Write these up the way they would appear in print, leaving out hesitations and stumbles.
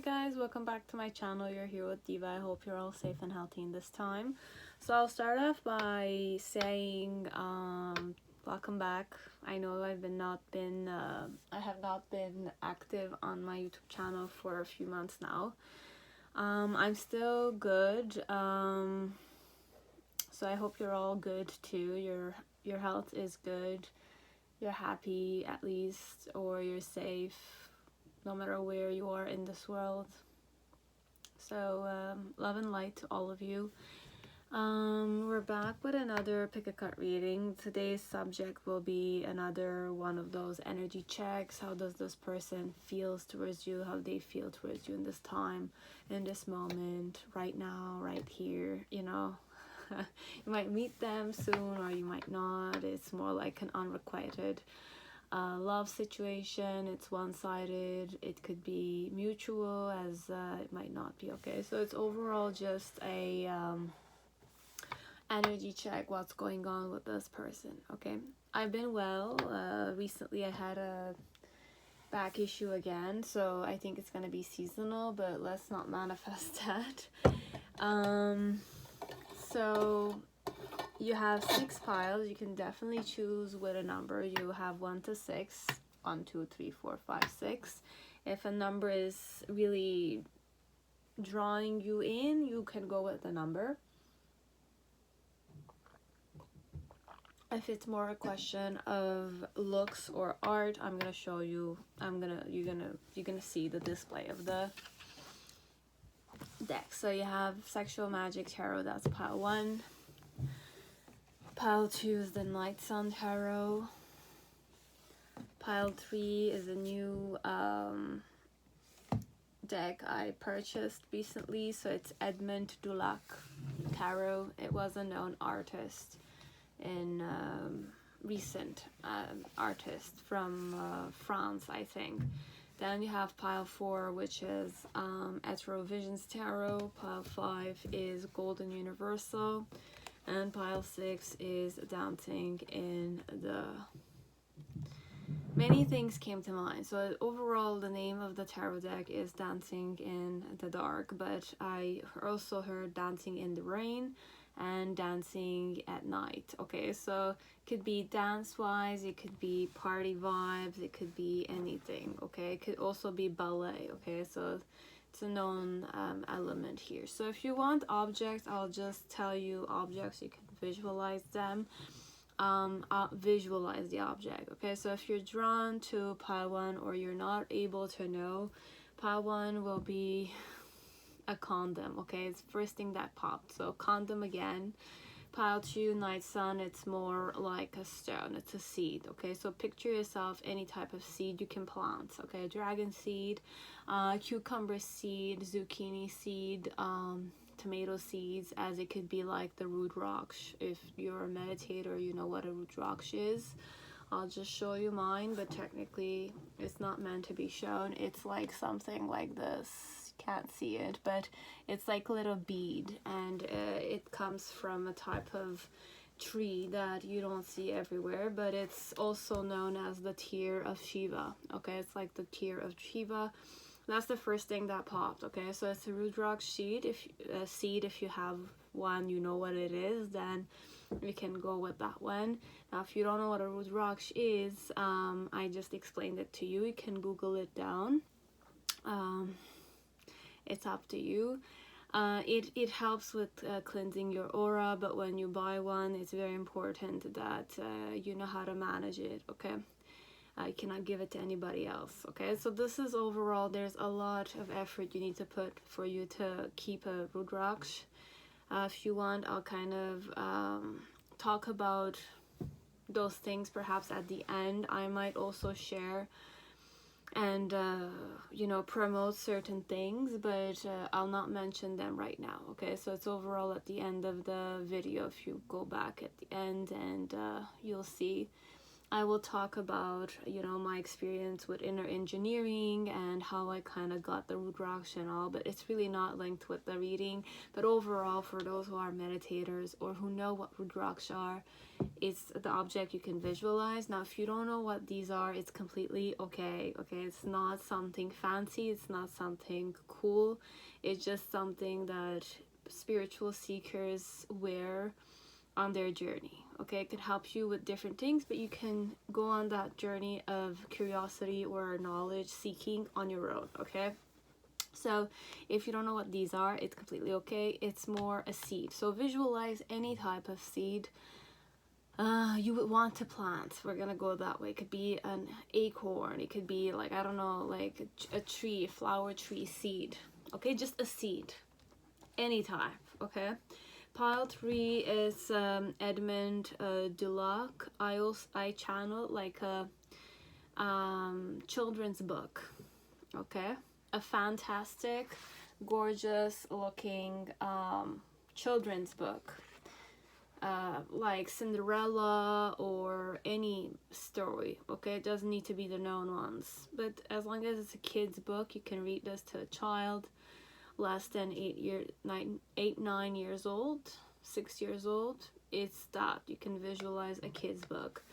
guys, welcome back to my channel. You're here with Diva. I hope you're all safe and healthy in this time. So I'll start off by saying welcome back. I know I have not been active on my YouTube channel for a few months now. I'm still good. So I hope you're all good too. Your health is good. You're happy at least, or you're safe, no matter where you are in this world. So love and light to all of you. We're back with another pick a card reading. Today's subject will be another one of those energy checks. How does this person feels towards you? How they feel towards you in this time, in this moment, right now, right here, you know. You might meet them soon or you might not. It's more like an unrequited love situation. It's one-sided. It could be mutual, as it might not be. Okay, so it's overall just a energy check. What's going on with this person? Okay, I've been well. Recently I had a back issue again, so I think it's gonna be seasonal, but let's not manifest that. So you have 6 piles. You can definitely choose with a number. You have 1 to 6. 1, 2, 3, 4, 5, 6. If a number is really drawing you in, you can go with the number. If it's more a question of looks or art, I'm gonna show you. You're gonna see the display of the deck. So you have Sexual Magic Tarot. That's pile 1. Pile 2 is the Night Sun Tarot. Pile 3 is a new deck I purchased recently. So it's Edmond Dulac Tarot. It was a known artist in recent artist from France, I think. Then you have pile 4, which is Etero Visions Tarot. Pile 5 is Golden Universal. And pile 6 is Dancing in the... Many things came to mind. So overall, the name of the tarot deck is Dancing in the Dark. But I also heard Dancing in the Rain and Dancing at Night. Okay, so it could be dance-wise, it could be party vibes, it could be anything. Okay, it could also be ballet. Okay, so it's a known element here. So if you want objects, I'll just tell you objects. You can visualize them. Visualize the object. Okay, so if you're drawn to pile 1 or you're not able to know, pile 1 will be a condom. Okay, it's the first thing that popped. So condom again. Pile 2, Night Sun, it's more like a stone. It's a seed. Okay, so picture yourself any type of seed you can plant. Okay, dragon seed, cucumber seed, zucchini seed, tomato seeds, as it could be like the Rudraksh. If you're a meditator, you know what a Rudraksh is. I'll just show you mine, but technically it's not meant to be shown. It's like something like this. Can't see it, but it's like a little bead, and it comes from a type of tree that you don't see everywhere, but it's also known as the tear of Shiva. Okay, it's like the tear of Shiva. That's the first thing that popped. Okay, so it's a Rudraksh seed. If you have one, you know what it is, then we can go with that one. Now if you don't know what a Rudraksh is, I just explained it to you. You can Google it down. It's up to you. It helps with cleansing your aura, but when you buy one, it's very important that you know how to manage it. Okay, you cannot give it to anybody else. Okay, so this is overall, there's a lot of effort you need to put for you to keep a Rudraksh. If you want, I'll kind of talk about those things perhaps at the end. I might also share and you know, promote certain things, but I'll not mention them right now. Okay, so it's overall at the end of the video. If you go back at the end, and you'll see I will talk about, you know, my experience with inner engineering and how I kind of got the Rudraksh and all, but it's really not linked with the reading. But overall, for those who are meditators or who know what Rudraksh are, it's the object you can visualize. Now, if you don't know what these are, it's completely okay. Okay, it's not something fancy, it's not something cool, it's just something that spiritual seekers wear on their journey. Okay, it could help you with different things, but you can go on that journey of curiosity or knowledge seeking on your own. Okay, so if you don't know what these are, it's completely okay. It's more a seed. So visualize any type of seed you would want to plant. We're gonna go that way. It could be an acorn, it could be like, I don't know, like a tree, flower tree seed. Okay, just a seed, any type. Okay, pile 3 is Edmund Dulac. I channel like a children's book. Okay, a fantastic, gorgeous looking children's book, like Cinderella or any story. Okay, it doesn't need to be the known ones, but as long as it's a kid's book, you can read this to a child less than 9 years old, 6 years old. It's that you can visualize a kid's book.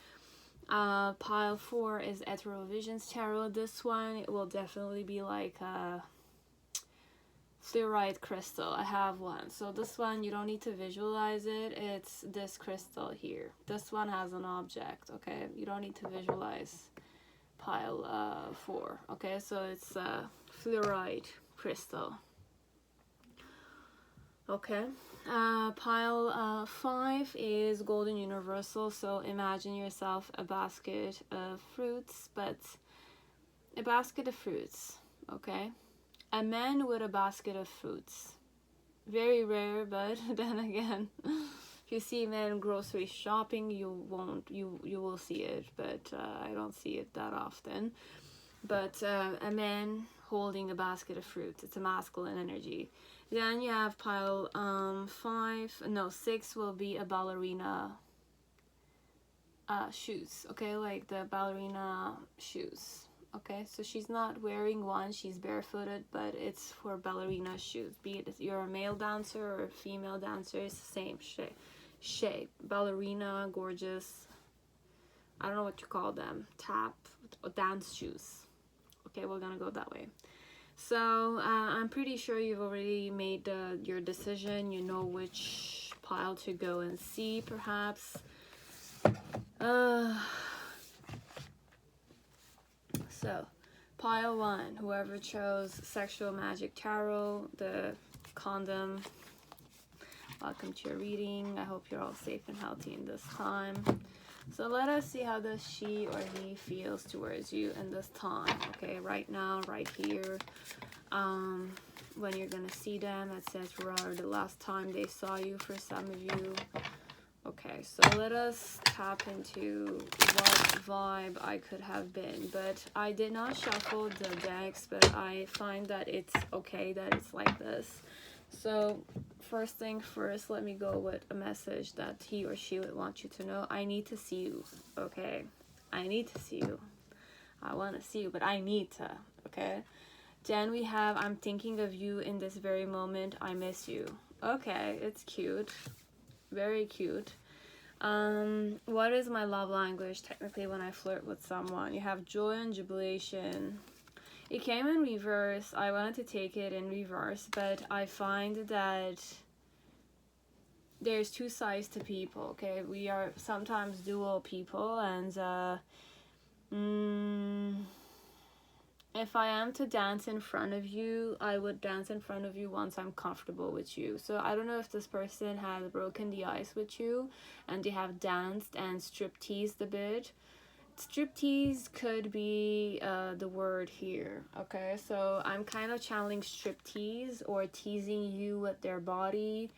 Pile 4 is Ethereal Visions Tarot. This one, it will definitely be like a fluorite crystal. I have one. So this one, you don't need to visualize it. It's this crystal here. This one has an object, okay? You don't need to visualize pile 4, okay? So it's fluorite crystal. Okay, pile 5 is Golden Universal. So imagine yourself a basket of fruits, but a basket of fruits, okay? A man with a basket of fruits. Very rare, but then again, if you see men grocery shopping, you will see it, but I don't see it that often. But a man holding a basket of fruits, it's a masculine energy. Then you have pile 6 will be a ballerina shoes, okay, like the ballerina shoes. Okay, so she's not wearing one, she's barefooted, but it's for ballerina shoes. Be it you're a male dancer or a female dancer, it's the same shape. Ballerina, gorgeous, I don't know what you call them, tap dance shoes. Okay, we're gonna go that way. So I'm pretty sure you've already made your decision. You know which pile to go and see, perhaps. So pile 1, whoever chose Sexual Magic Tarot, the condom, welcome to your reading. I hope you're all safe and healthy in this time. So let us see how does she or he feels towards you in this time. Okay, right now, right here. When you're gonna see them, it says rather the last time they saw you for some of you. Okay, so let us tap into what vibe I could have been. But I did not shuffle the decks, but I find that it's okay that it's like this. So first thing first, let me go with a message that he or she would want you to know. I need to see you, okay? I need to see you. I want to see you, but I need to, okay? Then we have, I'm thinking of you in this very moment. I miss you. Okay, it's cute. Very cute. What is my love language technically when I flirt with someone? You have joy and jubilation. It came in reverse. I wanted to take it in reverse, but I find that there's two sides to people, okay? We are sometimes dual people, and if I am to dance in front of you, I would dance in front of you once I'm comfortable with you. So I don't know if this person has broken the ice with you and they have danced and strip-teased a bit. Striptease could be the word here, okay? So I'm kind of channeling striptease or teasing you with their body,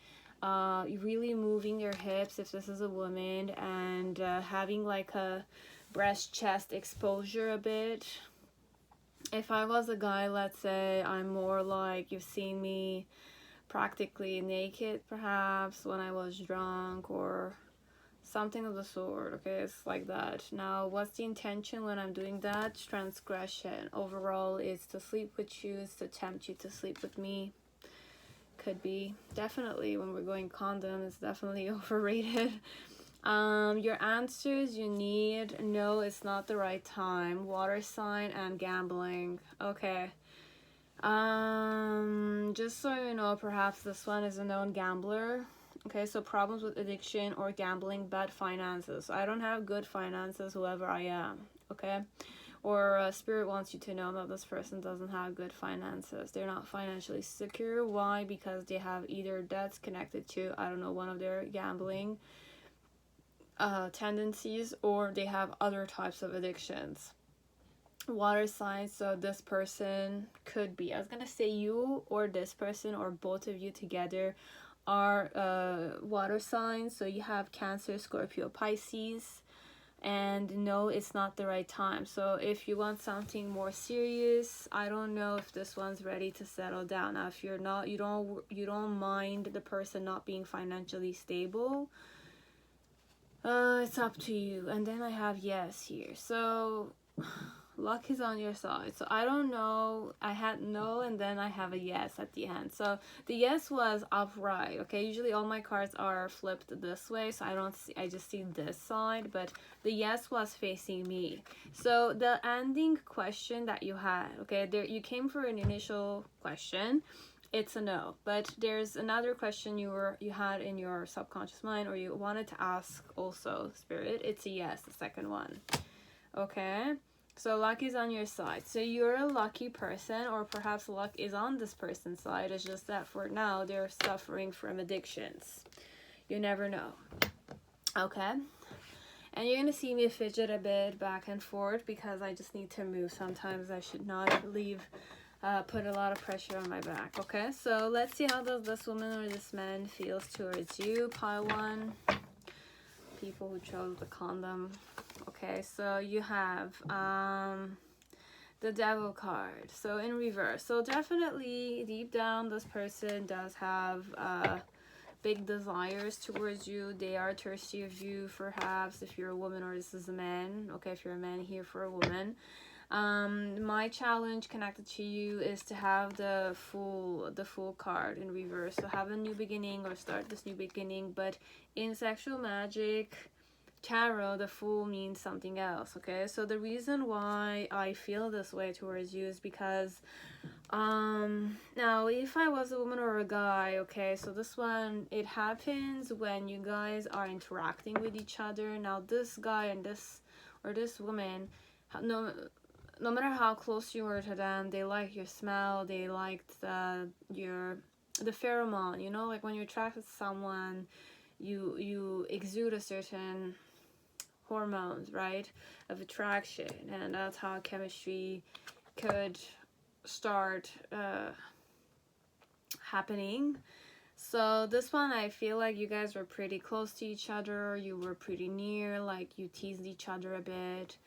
really moving your hips if this is a woman, and having like a breast chest exposure a bit. If I was a guy, let's say, I'm more like, you've seen me practically naked perhaps when I was drunk or Something of the sort, okay? It's like that. Now, what's the intention when I'm doing that? Transgression. Overall, it's to sleep with you, it's to tempt you to sleep with me. Could be. Definitely, when we're going condom, it's definitely overrated. Your answers you need: no, it's not the right time, water sign, and gambling. Okay. Just so you know, perhaps this one is a known gambler. Okay, so problems with addiction or gambling, bad finances. I don't have good finances, whoever I am. Okay, or spirit wants you to know that this person doesn't have good finances. They're not financially secure. Why? Because they have either debts connected to, I don't know, one of their gambling tendencies, or they have other types of addictions. Water signs, so this person could be, I was gonna say you or this person or both of you together are water signs. So you have Cancer, Scorpio, Pisces. And no, it's not the right time. So if you want something more serious, I don't know if this one's ready to settle down. Now if you're not, you don't mind the person not being financially stable, it's up to you. And then I have yes here. So luck is on your side. So I don't know, I had no, and then I have a yes at the end. So the yes was upright. Okay, usually all my cards are flipped this way, so I don't see, I just see this side, but the yes was facing me. So the ending question that you had, okay, there you came for an initial question, it's a no, but there's another question you had in your subconscious mind, or you wanted to ask also, spirit. It's a yes, the second one. Okay, so luck is on your side. So you're a lucky person, or perhaps luck is on this person's side. It's just that for now they're suffering from addictions. You never know. Okay, and you're gonna see me fidget a bit back and forth because I just need to move. Sometimes I should not leave put a lot of pressure on my back. Okay, so let's see how does this woman or this man feels towards you. Pile 1, people who chose the condom. Okay, so you have the Devil card, so in reverse. So definitely deep down this person does have big desires towards you. They are thirsty of you, perhaps, if you're a woman, or this is a man. Okay, if you're a man, here for a woman. My challenge connected to you is to have the Fool card in reverse. So have a new beginning, or start this new beginning. But in sexual magic tarot, the Fool means something else. Okay, so the reason why I feel this way towards you is because now if I was a woman or a guy, okay, so this one, it happens when you guys are interacting with each other. Now this guy and this woman, no matter how close you were to them, they like your smell, they liked the pheromone, you know, like when you're attracted to someone, you exude a certain hormones, right, of attraction, and that's how chemistry could start happening. So this one, I feel like you guys were pretty close to each other, you were pretty near, like you teased each other a bit.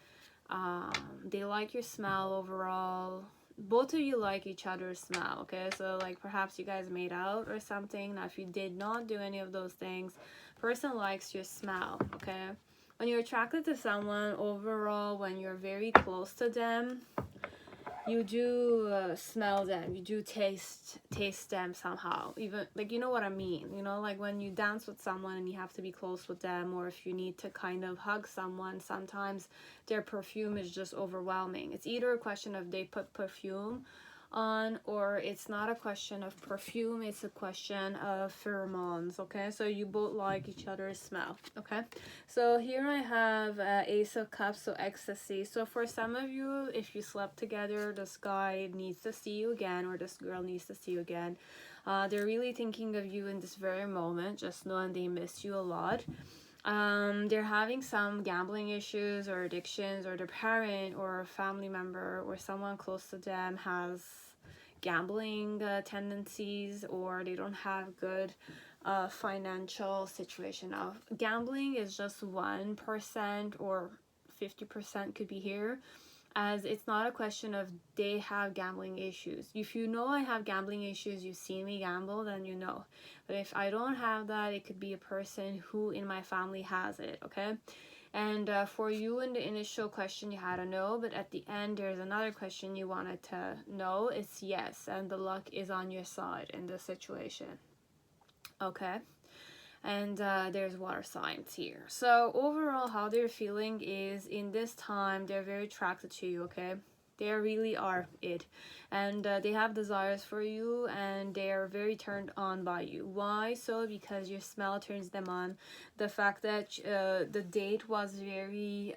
They like your smell overall. Both of you like each other's smell. Okay, so like perhaps you guys made out or something. Now if you did not do any of those things, person likes your smell. Okay, when you're attracted to someone overall, when you're very close to them, you do smell them, you do taste them somehow, even, like, you know what I mean, you know, like when you dance with someone and you have to be close with them, or if you need to kind of hug someone, sometimes their perfume is just overwhelming. It's either a question of they put perfume on, or it's not a question of perfume, it's a question of pheromones. Okay, so you both like each other's smell. Okay, so here I have Ace of Cups, so ecstasy. So for some of you, if you slept together, this guy needs to see you again, or this girl needs to see you again. They're really thinking of you in this very moment, just knowing they miss you a lot. They're having some gambling issues or addictions, or their parent or a family member or someone close to them has gambling tendencies, or they don't have good financial situation. Now gambling is just 1% or 50% could be here. as it's not a question of they have gambling issues. If you know I have gambling issues, you've seen me gamble, then you know. But if I don't have that, it could be a person who in my family has it, okay? And for you in the initial question, you had a no, but at the end, there's another question you wanted to know. It's yes, and the luck is on your side in this situation, okay? And there's water signs here. So overall, how they're feeling is in this time, they're very attracted to you, okay? They really are it. And they have desires for you, and they are very turned on by you. Why so? Because your smell turns them on. The fact that the date was very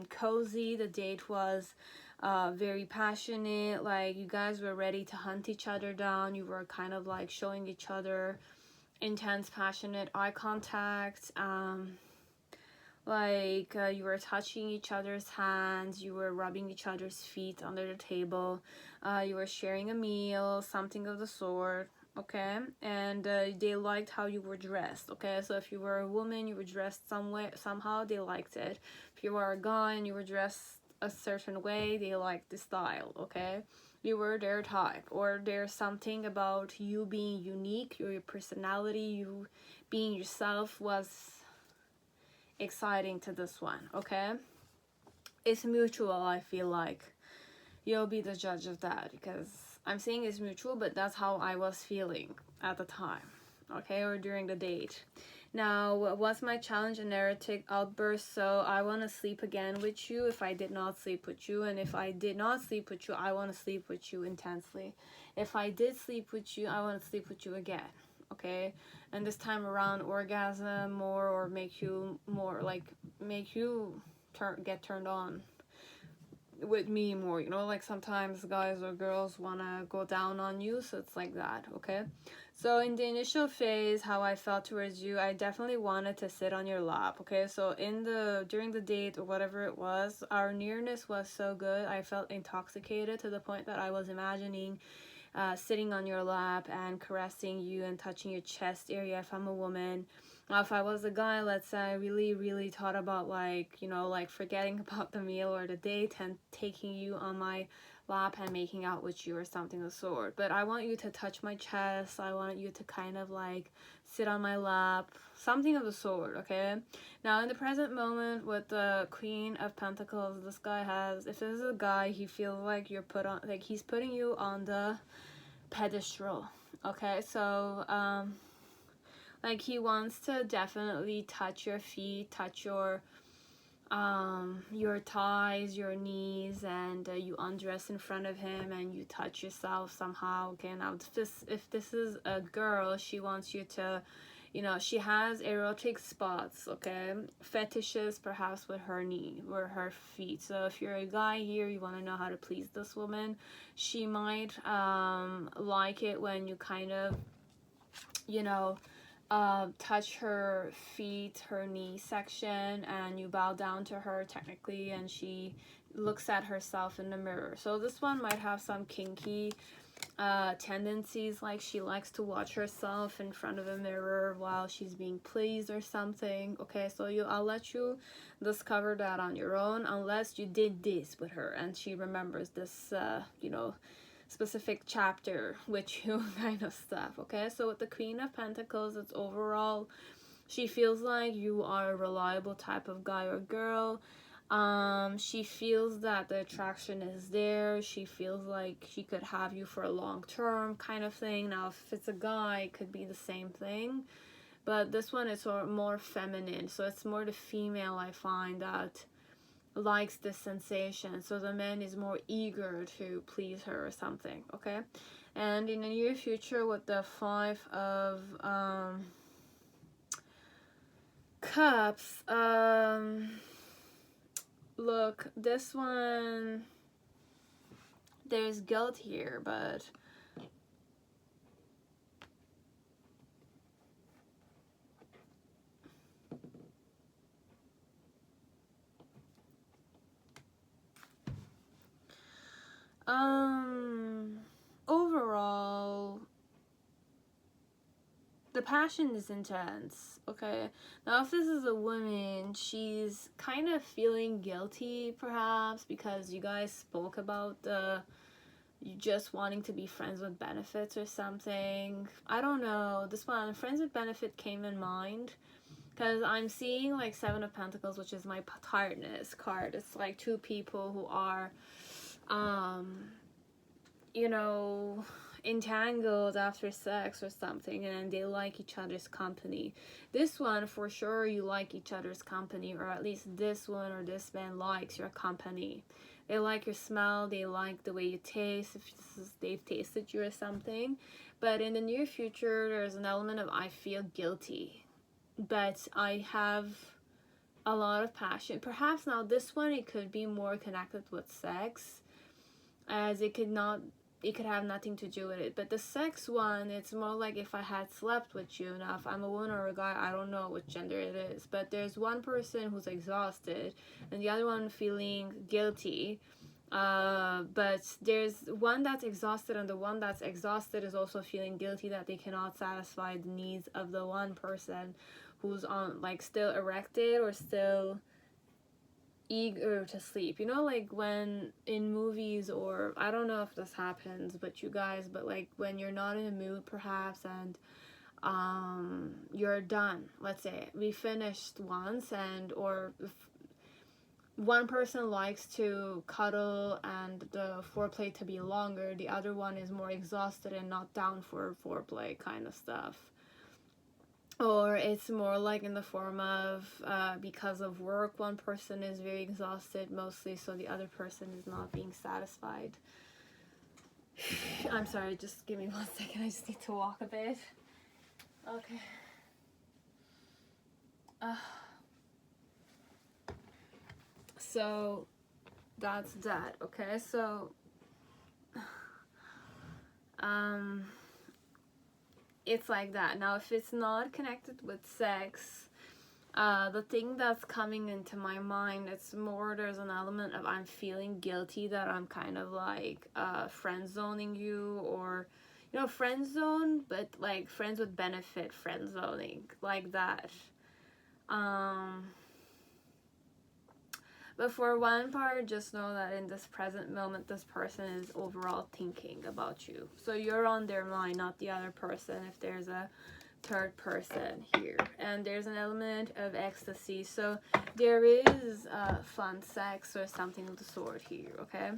cozy, the date was very passionate, like you guys were ready to hunt each other down. You were kind of like showing each other intense, passionate eye contact. You were touching each other's hands, you were rubbing each other's feet under the table, you were sharing a meal, something of the sort, okay? And they liked how you were dressed, okay? So if you were a woman, you were dressed somehow, they liked it. If you were a guy and you were dressed a certain way, they liked the style, okay? You were their type, or there's something about you being unique, your personality, you being yourself was exciting to this one, okay? It's mutual, I feel like. You'll be the judge of that, because I'm saying it's mutual, but that's how I was feeling at the time, okay, or during the date. Now, what's my challenge? A narrative outburst. So I want to sleep again with you if I did not sleep with you, and if I did not sleep with you, I want to sleep with you intensely. If I did sleep with you, I want to sleep with you again, okay? And this time around, orgasm more, or make you more, like make you get turned on with me more, you know, like sometimes guys or girls want to go down on you, so it's like that, okay? So in the initial phase, how I felt towards you, I definitely wanted to sit on your lap, okay? So during the date or whatever it was, our nearness was so good, I felt intoxicated to the point that I was imagining sitting on your lap and caressing you and touching your chest area if I'm a woman. If I was a guy, let's say I really thought about, like, you know, like forgetting about the meal or the date and taking you on my lap and making out with you or something of the sort. But I want you to touch my chest, I want you to kind of like sit on my lap, something of the sort, okay? Now in the present moment with the Queen of Pentacles, this guy has, if this is a guy, he feels like you're put on, like he's putting you on the pedestal, okay? So like he wants to definitely touch your feet, touch your thighs, your knees, and you undress in front of him and you touch yourself somehow, okay? Now if this is a girl, she wants you to, you know, she has erotic spots, okay? Fetishes perhaps with her knee or her feet. So if you're a guy here, you want to know how to please this woman, she might like it when you kind of, you know, touch her feet, her knee section, and you bow down to her technically, and she looks at herself in the mirror. So this one might have some kinky tendencies, like she likes to watch herself in front of a mirror while she's being pleased or something, okay? So I'll let you discover that on your own, unless you did this with her and she remembers this you know, specific chapter with you, kind of stuff, okay? So with the Queen of Pentacles, it's overall, she feels like you are a reliable type of guy or girl. She feels that the attraction is there. She feels like she could have you for a long term kind of thing. Now if it's a guy, it could be the same thing, but this one is more feminine, so it's more the female, I find, that likes this sensation, so the man is more eager to please her or something, okay? And in the near future with the Five of Cups, look, this one, there's guilt here, but overall, the passion is intense, okay? Now, if this is a woman, she's kind of feeling guilty, perhaps, because you guys spoke about you just wanting to be friends with benefits or something. I don't know. This one, friends with benefit, came in mind. Because I'm seeing like Seven of Pentacles, which is my tiredness card. It's like two people who are, you know, entangled after sex or something, and they like each other's company. This one, for sure, you like each other's company, or at least this one or this man likes your company. They like your smell, they like the way you taste, if they've tasted you or something. But in the near future, there's an element of I feel guilty. But I have a lot of passion. Perhaps now this one, it could be more connected with sex, as it could have nothing to do with it. But the sex one, it's more like if I had slept with you. Now, if I'm a woman or a guy, I don't know which gender it is. But there's one person who's exhausted and the other one feeling guilty. But there's one that's exhausted, and the one that's exhausted is also feeling guilty that they cannot satisfy the needs of the one person who's on, like, still erected or still eager to sleep. You know, like when in movies, or I don't know if this happens but you guys, but like when you're not in a mood perhaps, and you're done, let's say we finished once, and or if one person likes to cuddle and the foreplay to be longer, the other one is more exhausted and not down for foreplay kind of stuff. Or it's more like in the form of because of work, one person is very exhausted mostly, so the other person is not being satisfied. I'm sorry, just give me 1 second, I just need to walk a bit. Okay. So that's that, okay? So it's like that. Now, if it's not connected with sex, the thing that's coming into my mind, it's more, there's an element of I'm feeling guilty that I'm kind of like friend zoning you, or, you know, friend zone, but like friends with benefit, friend zoning, like that. But for one part, just know that in this present moment, this person is overall thinking about you. So you're on their mind, not the other person, if there's a third person here. And there's an element of ecstasy. So there is fun sex or something of the sort here, okay?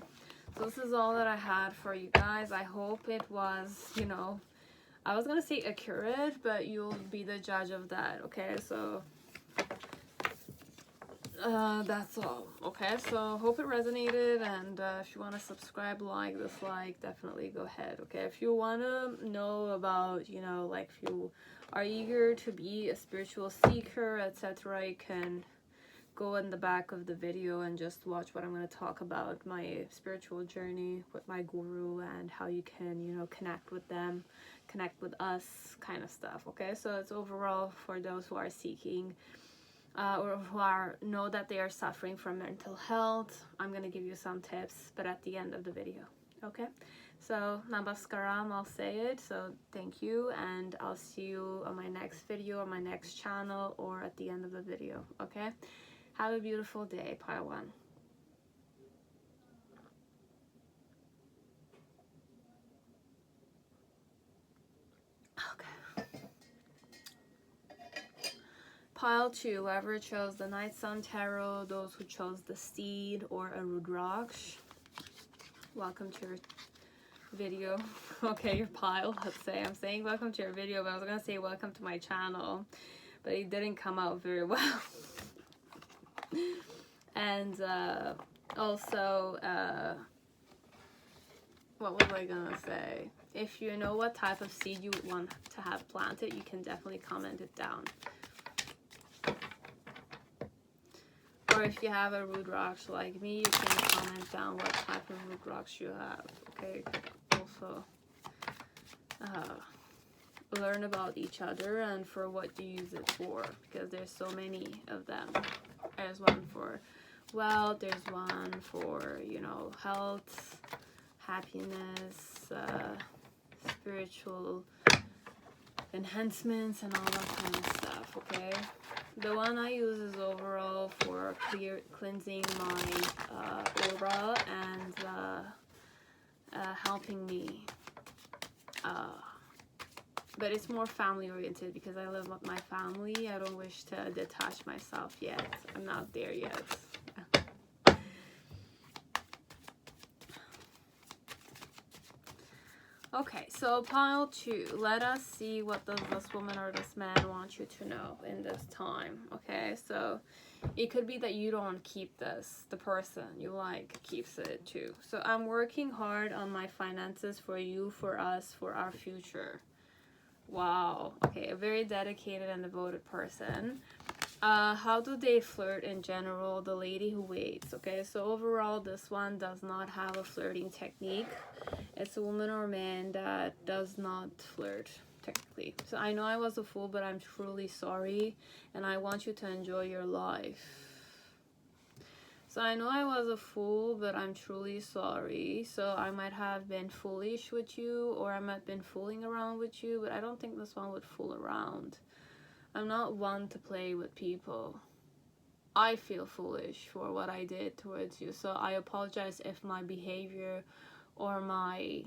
So this is all that I had for you guys. I hope it was, you know, I was going to say accurate, but you'll be the judge of that, okay? So that's all, okay? So hope it resonated, and if you want to subscribe, like, dislike, definitely go ahead, okay? If you want to know about, you know, like if you are eager to be a spiritual seeker, etc., you can go in the back of the video and just watch what I'm going to talk about, my spiritual journey with my guru, and how you can, you know, connect with them, connect with us, kind of stuff, okay? So it's overall for those who are seeking or who know that they are suffering from mental health. I'm going to give you some tips, but at the end of the video, okay? So namaskaram, I'll say it. So thank you, and I'll see you on my next video, on my next channel, or at the end of the video, okay? Have a beautiful day, Pile 1. Pile 2, whoever chose the Night Sun Tarot, those who chose the Steed or a Rudraksh, welcome to your video. Okay, your pile, let's say. I'm saying welcome to your video, but I was going to say welcome to my channel, but it didn't come out very well. And also, what was I going to say? If you know what type of seed you would want to have planted, you can definitely comment it down. Or if you have a Rudraksh like me, you can comment down what type of Rudraksh you have. Okay, also learn about each other and for what you use it for, because there's so many of them. There's one for wealth, there's one for, you know, health, happiness, spiritual enhancements and all that kind of stuff, okay? The one I use is overall for cleansing my aura and helping me. But it's more family oriented because I live with my family. I don't wish to detach myself yet. I'm not there yet. Okay, so pile 2. Let us see what does this woman or this man want you to know in this time. Okay, so it could be that you don't keep this. The person you like keeps it too. So I'm working hard on my finances for you, for us, for our future. Wow. Okay, a very dedicated and devoted person. How do they flirt in general? The lady who waits. Okay, so overall this one does not have a flirting technique. It's a woman or man that does not flirt technically. So I know I was a fool, but I'm truly sorry and I want you to enjoy your life. So I know I was a fool, but I'm truly sorry. So I might have been foolish with you, or I might have been fooling around with you, but I don't think this one would fool around. I'm not one to play with people. I feel foolish for what I did towards you. So I apologize if my behavior or my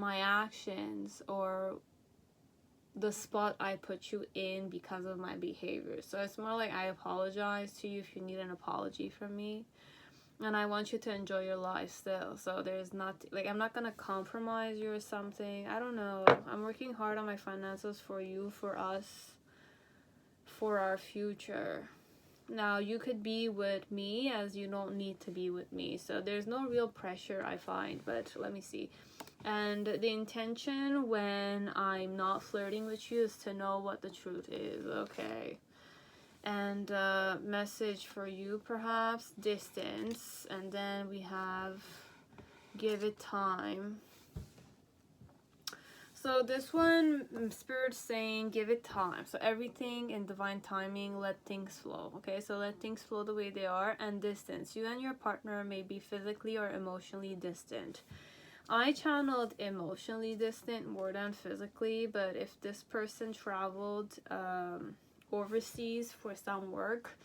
actions or the spot I put you in because of my behavior. So it's more like I apologize to you if you need an apology from me. And I want you to enjoy your life still. So there's not, like, I'm not going to compromise you or something. I don't know. I'm working hard on my finances for you, for us, for our future. Now, you could be with me as you don't need to be with me. So there's no real pressure, I find. But let me see. And the intention when I'm not flirting with you is to know what the truth is. Okay. And message for you, perhaps, distance. And then we have give it time. So this one, Spirit's saying give it time. So everything in divine timing, let things flow. Okay, so let things flow the way they are. And distance. You and your partner may be physically or emotionally distant. I channeled emotionally distant more than physically, but if this person traveled overseas for some work,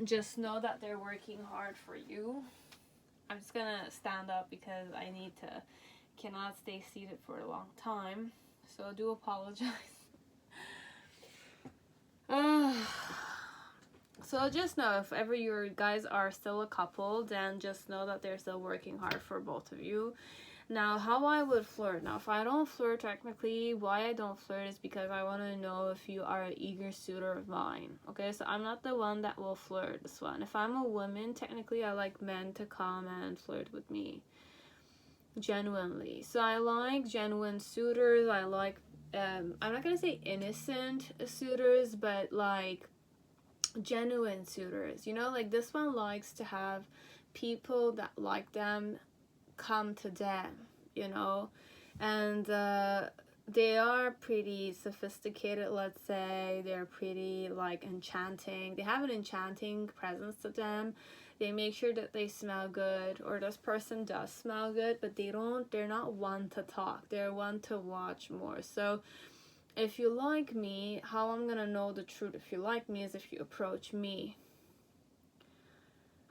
just know that they're working hard for you. I'm just gonna stand up because I cannot stay seated for a long time, so I do apologize. So just know, if ever you guys are still a couple, then just know that they're still working hard for both of you. Now, how I would flirt. Now, if I don't flirt technically, why I don't flirt is because I want to know if you are an eager suitor of mine. Okay, so I'm not the one that will flirt this one. If I'm a woman, technically I like men to come and flirt with me. Genuinely. So I like genuine suitors. I like, I'm not going to say innocent suitors, but like genuine suitors. You know, like this one likes to have people that like them come to them, you know, and they are pretty sophisticated, let's say. They're pretty like enchanting. They have an enchanting presence to them. They make sure that they smell good, or this person does smell good, but they're not one to talk. They're one to watch more. So if you like me, how I'm gonna know the truth if you like me is if you approach me.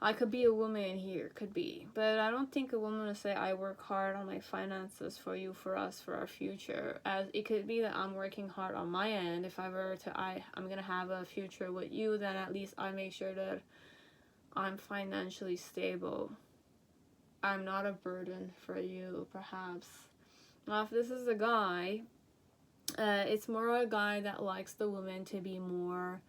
I could be a woman here, could be. But I don't think a woman will say, I work hard on my finances for you, for us, for our future. As it could be that I'm working hard on my end. If I'm gonna have a future with you, then at least I make sure that I'm financially stable. I'm not a burden for you, perhaps. Now, if this is a guy, it's more a guy that likes the woman to be more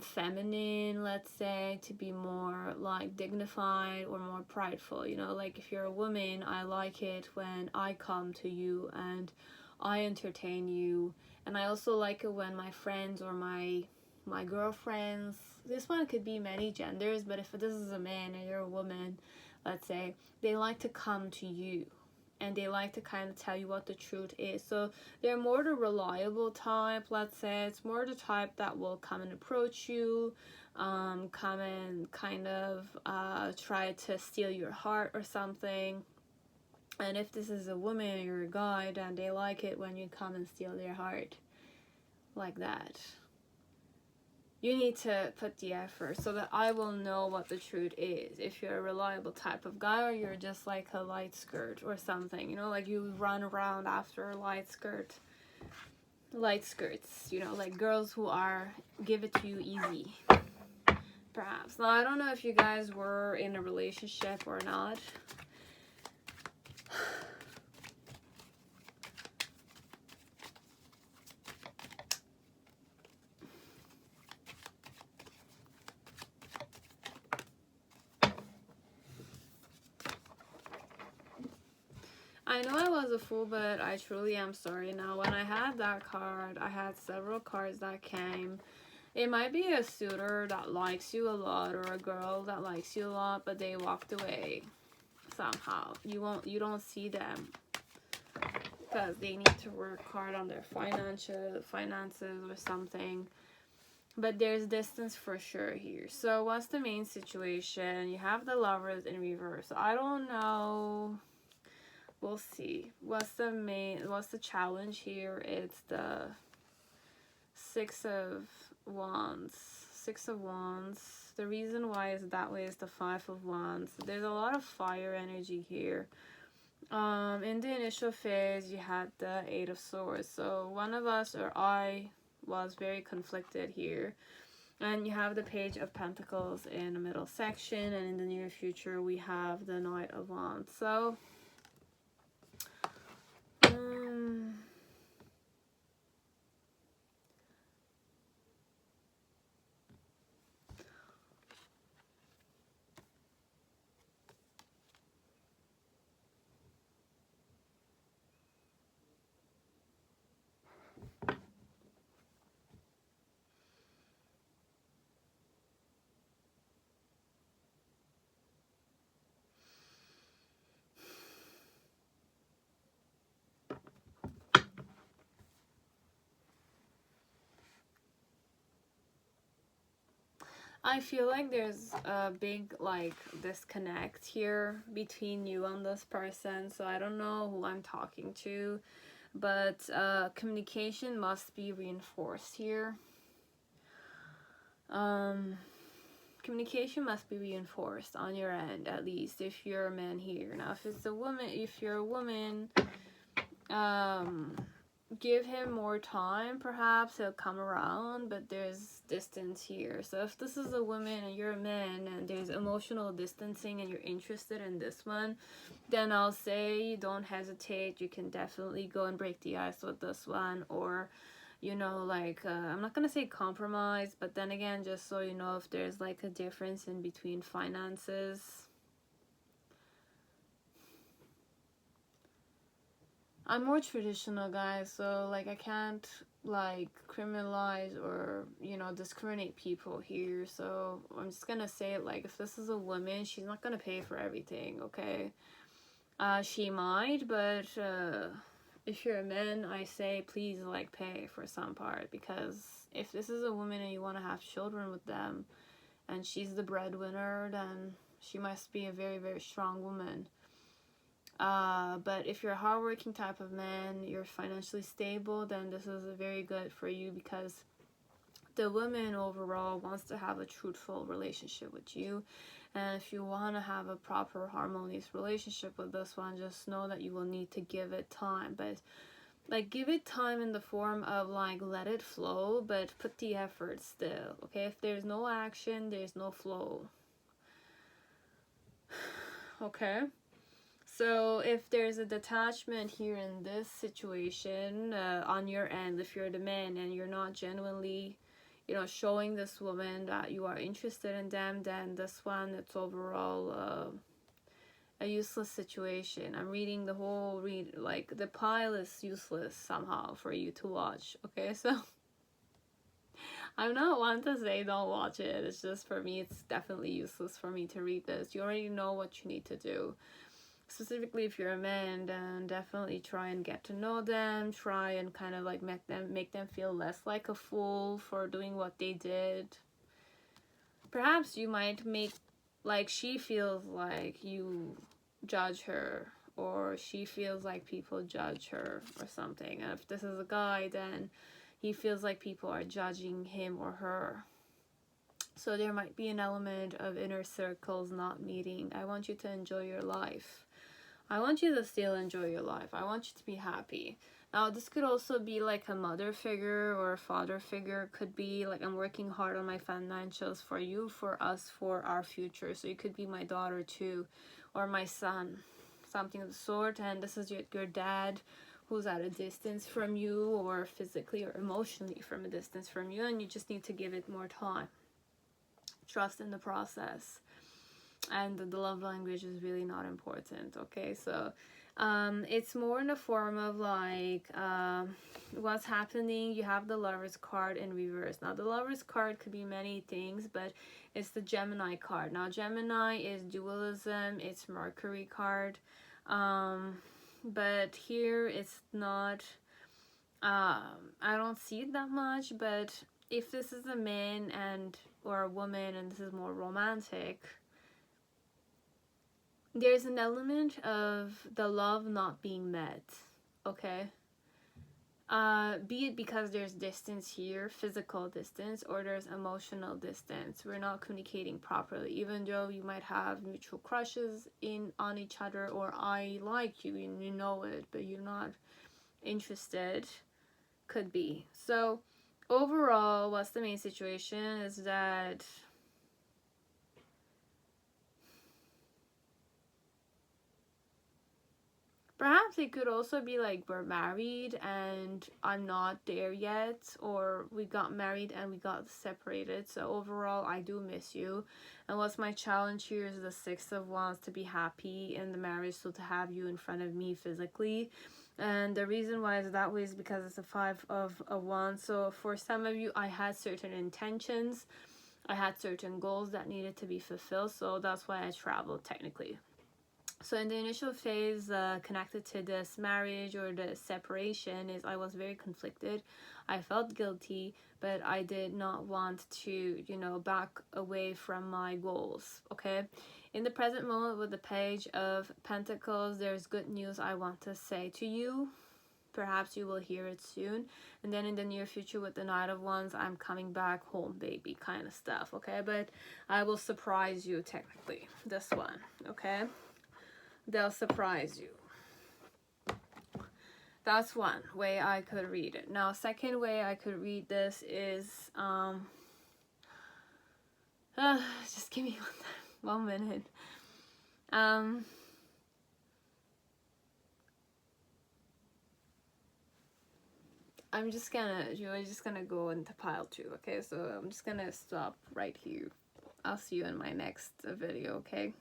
feminine, let's say, to be more like dignified or more prideful. You know, like if you're a woman, I like it when I come to you and I entertain you. And I also like it when my friends or my girlfriends, this one could be many genders, but if this is a man and you're a woman, let's say, they like to come to you and they like to kind of tell you what the truth is. So they're more the reliable type, let's say. It's more the type that will come and approach you, come and kind of try to steal your heart or something. And if this is a woman or a guy, then they like it when you come and steal their heart like that. You need to put the effort so that I will know what the truth is. If you're a reliable type of guy, or you're just like a light skirt or something, you know, like you run around after a light skirts, you know, like girls who are give it to you easy, perhaps. Now, I don't know if you guys were in a relationship or not. I know I was a fool, but I truly am sorry. Now, when I had that card, I had several cards that came. It might be a suitor that likes you a lot, or a girl that likes you a lot, but they walked away somehow. You don't see them because they need to work hard on their finances or something. But there's distance for sure here. So what's the main situation? You have the Lovers in reverse. I don't know. We'll see. What's the challenge here? It's the Six of Wands. Six of Wands. The reason why is that way is the Five of Wands. There's a lot of fire energy here. In the initial phase, you had the Eight of Swords. So one of us, or I, was very conflicted here. And you have the Page of Pentacles in the middle section. And in the near future, we have the Knight of Wands. So I feel like there's a big like disconnect here between you and this person. So I don't know who I'm talking to, but communication must be reinforced here. Communication must be reinforced on your end, at least if you're a man here. Now, if you're a woman, give him more time, perhaps he'll come around, but there's distance here. So if this is a woman and you're a man and there's emotional distancing and you're interested in this one, then I'll say don't hesitate. You can definitely go and break the ice with this one, or you know, like I'm not gonna say compromise, but then again, just so you know, if there's like a difference in between finances, I'm more traditional, guys, so like I can't like criminalize or, you know, discriminate people here. So I'm just gonna say it like, if this is a woman, she's not gonna pay for everything, okay? She might, but if you're a man, I say please like pay for some part, because if this is a woman and you want to have children with them and she's the breadwinner, then she must be a very, very strong woman. But if you're a hardworking type of man, you're financially stable, then this is very good for you, because the woman overall wants to have a truthful relationship with you. And if you want to have a proper harmonious relationship with this one, just know that you will need to give it time. But like, give it time in the form of like, let it flow, but put the effort still, okay? If there's no action, there's no flow. Okay? So if there's a detachment here in this situation on your end, if you're the man and you're not genuinely, you know, showing this woman that you are interested in them, then this one, it's overall a useless situation. I'm reading the whole like the pile is useless somehow for you to watch, okay? So I'm not one to say don't watch it. It's just, for me, it's definitely useless for me to read this. You already know what you need to do. Specifically if you're a man, then definitely try and get to know them. Try and kind of like make them feel less like a fool for doing what they did. Perhaps you might make like she feels like you judge her or she feels like people judge her or something. And if this is a guy, then he feels like people are judging him or her. So there might be an element of inner circles not meeting. I want you to enjoy your life. I want you to still enjoy your life. I want you to be happy. Now, this could also be like a mother figure or a father figure. Could be like, I'm working hard on my financials for you, for us, for our future. So it could be my daughter too, or my son, something of the sort. And this is your dad who's at a distance from you, or physically or emotionally from a distance from you. And you just need to give it more time. Trust in the process. And the love language is really not important, okay? So it's more in the form of like what's happening. You have the Lover's card in reverse. Now the Lover's card could be many things, but it's the Gemini card. Now Gemini is dualism, it's Mercury card, but here it's not, I don't see it that much. But if this is a man and or a woman and this is more romantic, there's an element of the love not being met, okay? Be it because there's distance here, physical distance, or there's emotional distance. We're not communicating properly, even though you might have mutual crushes on each other, or I like you and you know it, but you're not interested. Could be. So overall, what's the main situation is that perhaps it could also be like we're married and I'm not there yet, or we got married and we got separated. So overall, I do miss you. And what's my challenge here is the Six of Wands, to be happy in the marriage, so to have you in front of me physically. And the reason why it's that way is because it's a Five of Wands. So for some of you, I had certain intentions. I had certain goals that needed to be fulfilled. So that's why I traveled technically. So in the initial phase connected to this marriage or the separation is I was very conflicted. I felt guilty, but I did not want to, back away from my goals, okay? In the present moment with the Page of Pentacles, there's good news I want to say to you. Perhaps you will hear it soon. And then in the near future with the Knight of Wands, I'm coming back home, baby, kind of stuff, okay? But I will surprise you technically, this one, okay? They'll surprise you. That's one way I could read it. Now, second way I could read this is just give me one minute. I'm just gonna, you're just gonna go into pile 2, okay? So I'm just gonna stop right here. I'll see you in my next video, okay?